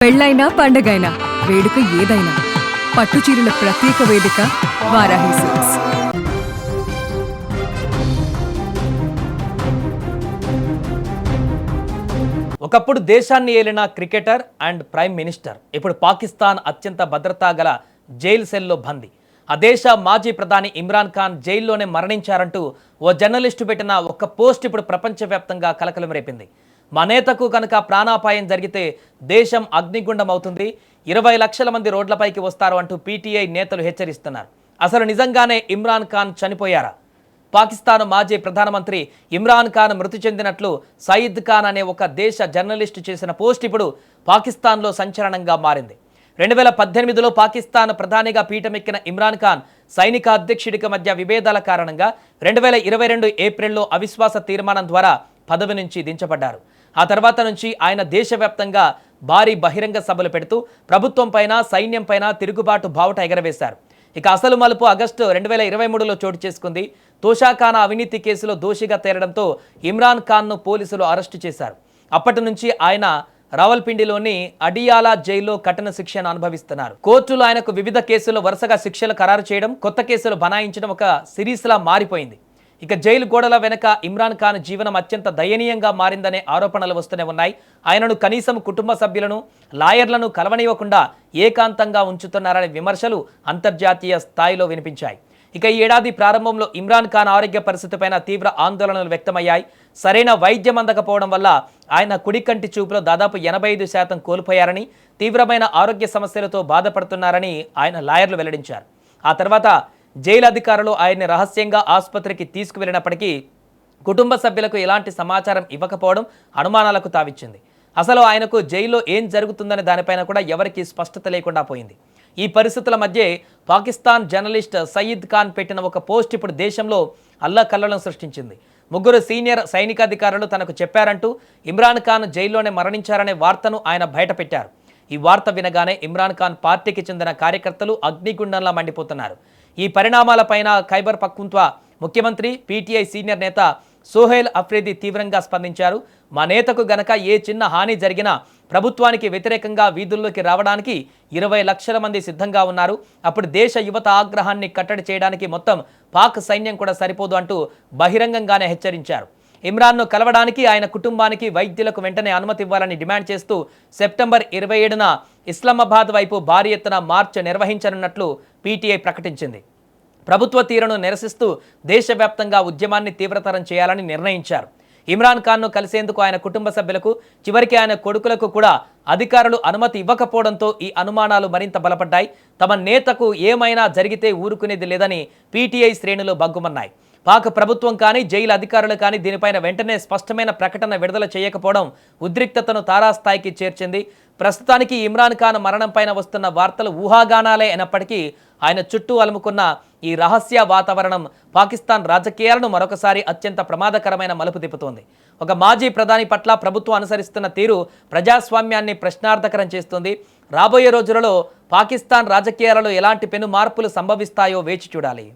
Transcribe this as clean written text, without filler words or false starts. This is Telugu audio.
పెళ్ళైనా పండగైనా వేడుక ఏదైనా పట్టుచీరల ప్రత్యేక వేదిక వారాహి సిల్క్స్. ఒకప్పుడు దేశాన్ని ఏలిన క్రికెటర్ అండ్ ప్రైమ్ మినిస్టర్ ఇప్పుడు పాకిస్తాన్ అత్యంత భద్రతా గల జైలు సెల్లో బందీ. ఆ దేశ మాజీ ప్రధాని ఇమ్రాన్ ఖాన్ జైల్లోనే మరణించారంటూ ఓ జర్నలిస్టు పెట్టిన ఒక పోస్ట్ ఇప్పుడు ప్రపంచవ్యాప్తంగా కలకలం రేపింది. మా నేతకు కనుక ప్రాణాపాయం జరిగితే దేశం అగ్నిగుండం అవుతుంది, 20 లక్షల మంది రోడ్లపైకి వస్తారు అంటూ పీటీఐ నేతలు హెచ్చరిస్తున్నారు. అసలు నిజంగానే ఇమ్రాన్ ఖాన్ చనిపోయారా? పాకిస్తాన్ మాజీ ప్రధానమంత్రి ఇమ్రాన్ ఖాన్ మృతి చెందినట్లు సయీద్ ఖాన్ అనే ఒక దేశ జర్నలిస్టు చేసిన పోస్ట్ ఇప్పుడు పాకిస్తాన్లో సంచలనంగా మారింది. 2018లో పాకిస్తాన్ ప్రధానిగా పీఠమెక్కిన ఇమ్రాన్ ఖాన్ సైనిక అధ్యక్షుడికి మధ్య విభేదాల కారణంగా 2022 ఏప్రిల్లో అవిశ్వాస తీర్మానం ద్వారా పదవి నుంచి దించబడ్డారు. ఆ తర్వాత నుంచి ఆయన దేశవ్యాప్తంగా భారీ బహిరంగ సభలు పెడుతూ ప్రభుత్వం పైన సైన్యం పైన తిరుగుబాటు బావుట ఎగరవేశారు. ఇక అసలు మలుపు ఆగస్టు 2023లో చోటు చేసుకుంది. తోషాఖానా అవినీతి కేసులో దోషిగా తేలడంతో ఇమ్రాన్ ఖాన్ను పోలీసులు అరెస్టు చేశారు. అప్పటి నుంచి ఆయన రావల్పిండిలోని అడియాలా జైల్లో కఠిన శిక్షను అనుభవిస్తున్నారు. కోర్టులో ఆయనకు వివిధ కేసుల్లో వరుసగా శిక్షలు ఖరారు చేయడం, కొత్త కేసులు బనాయించడం ఒక సిరీస్లా మారిపోయింది. ఇక జైలు గోడల వెనక ఇమ్రాన్ ఖాన్ జీవనం అత్యంత దయనీయంగా మారిందనే ఆరోపణలు వస్తూనే ఉన్నాయి. ఆయనను కనీసం కుటుంబ సభ్యులను, లాయర్లను కలవనివ్వకుండా ఏకాంతంగా ఉంచుతున్నారనే విమర్శలు అంతర్జాతీయ స్థాయిలో వినిపించాయి. ఇక ఈ ఏడాది ప్రారంభంలో ఇమ్రాన్ ఖాన్ ఆరోగ్య పరిస్థితిపైన తీవ్ర ఆందోళనలు వ్యక్తమయ్యాయి. సరైన వైద్యం అందకపోవడం వల్ల ఆయన కుడి కంటి చూపులో దాదాపు 85% కోల్పోయారని, తీవ్రమైన ఆరోగ్య సమస్యలతో బాధపడుతున్నారని ఆయన లాయర్లు వెల్లడించారు. ఆ తర్వాత జైలు అధికారులు ఆయన్ని రహస్యంగా ఆసుపత్రికి తీసుకువెళ్ళినప్పటికీ కుటుంబ సభ్యులకు ఎలాంటి సమాచారం ఇవ్వకపోవడం అనుమానాలకు తావిచ్చింది. అసలు ఆయనకు జైల్లో ఏం జరుగుతుందనే దానిపైన కూడా ఎవరికీ స్పష్టత లేకుండా పోయింది. ఈ పరిస్థితుల మధ్య పాకిస్తాన్ జర్నలిస్ట్ సయీద్ ఖాన్ పెట్టిన ఒక పోస్ట్ ఇప్పుడు దేశంలో అల్లకల్లోలం సృష్టించింది. 3 సీనియర్ సైనికాధికారులు తనకు చెప్పారంటూ ఇమ్రాన్ ఖాన్ జైల్లోనే మరణించారనే వార్తను ఆయన బయటపెట్టారు. ఈ వార్త వినగానే ఇమ్రాన్ ఖాన్ పార్టీకి చెందిన కార్యకర్తలు అగ్నిగుండంలా మండిపోతున్నారు. ఈ పరిణామాలపైన ఖైబర్ పఖ్తుంఖ్వా ముఖ్యమంత్రి, పీటీఐ సీనియర్ నేత సోహెల్ అఫ్రిది తీవ్రంగా స్పందించారు. మా నేతకు గనక ఏ చిన్న హాని జరిగినా ప్రభుత్వానికి వ్యతిరేకంగా వీధుల్లోకి రావడానికి 20 లక్షల మంది సిద్ధంగా ఉన్నారు. అప్పుడు దేశ యువత ఆగ్రహాన్ని కట్టడి చేయడానికి మొత్తం పాక్ సైన్యం కూడా సరిపోదు అంటూ బహిరంగంగానే హెచ్చరించారు. ఇమ్రాన్ను కలవడానికి, ఆయన కుటుంబానికి, వైద్యులకు వెంటనే అనుమతి ఇవ్వాలని డిమాండ్ చేస్తూ సెప్టెంబర్ 27న ఇస్లామాబాద్ వైపు భారీ ఎత్తున మార్చ్ నిర్వహించనున్నట్లు పీటీఐ ప్రకటించింది. ప్రభుత్వ తీరును నిరసిస్తూ దేశవ్యాప్తంగా ఉద్యమాన్ని తీవ్రతరం చేయాలని నిర్ణయించారు. ఇమ్రాన్ ఖాన్ను కలిసేందుకు ఆయన కుటుంబ సభ్యులకు, చివరికి ఆయన కొడుకులకు కూడా అధికారులు అనుమతి ఇవ్వకపోవడంతో ఈ అనుమానాలు మరింత బలపడ్డాయి. తమ నేతకు ఏమైనా జరిగితే ఊరుకునేది లేదని పీటీఐ శ్రేణులు బగ్గుమన్నాయి. పాక్ ప్రభుత్వం కానీ, జైలు అధికారులు కానీ దీనిపైన వెంటనే స్పష్టమైన ప్రకటన విడుదల చేయకపోవడం ఉద్రిక్తతను తారాస్థాయికి చేర్చింది. ప్రస్తుతానికి ఇమ్రాన్ ఖాన్ మరణం పైన వస్తున్న వార్తలు ఊహాగానాలే అయినప్పటికీ ఆయన చుట్టూ అలుముకున్న ఈ రహస్య వాతావరణం పాకిస్తాన్ రాజకీయాలను మరొకసారి అత్యంత ప్రమాదకరమైన మలుపు తిప్పుతోంది. ఒక మాజీ ప్రధాని పట్ల ప్రభుత్వం అనుసరిస్తున్న తీరు ప్రజాస్వామ్యాన్ని ప్రశ్నార్థకరం చేస్తుంది. రాబోయే రోజులలో పాకిస్తాన్ రాజకీయాలలో ఎలాంటి పెను మార్పులు సంభవిస్తాయో వేచి చూడాలి.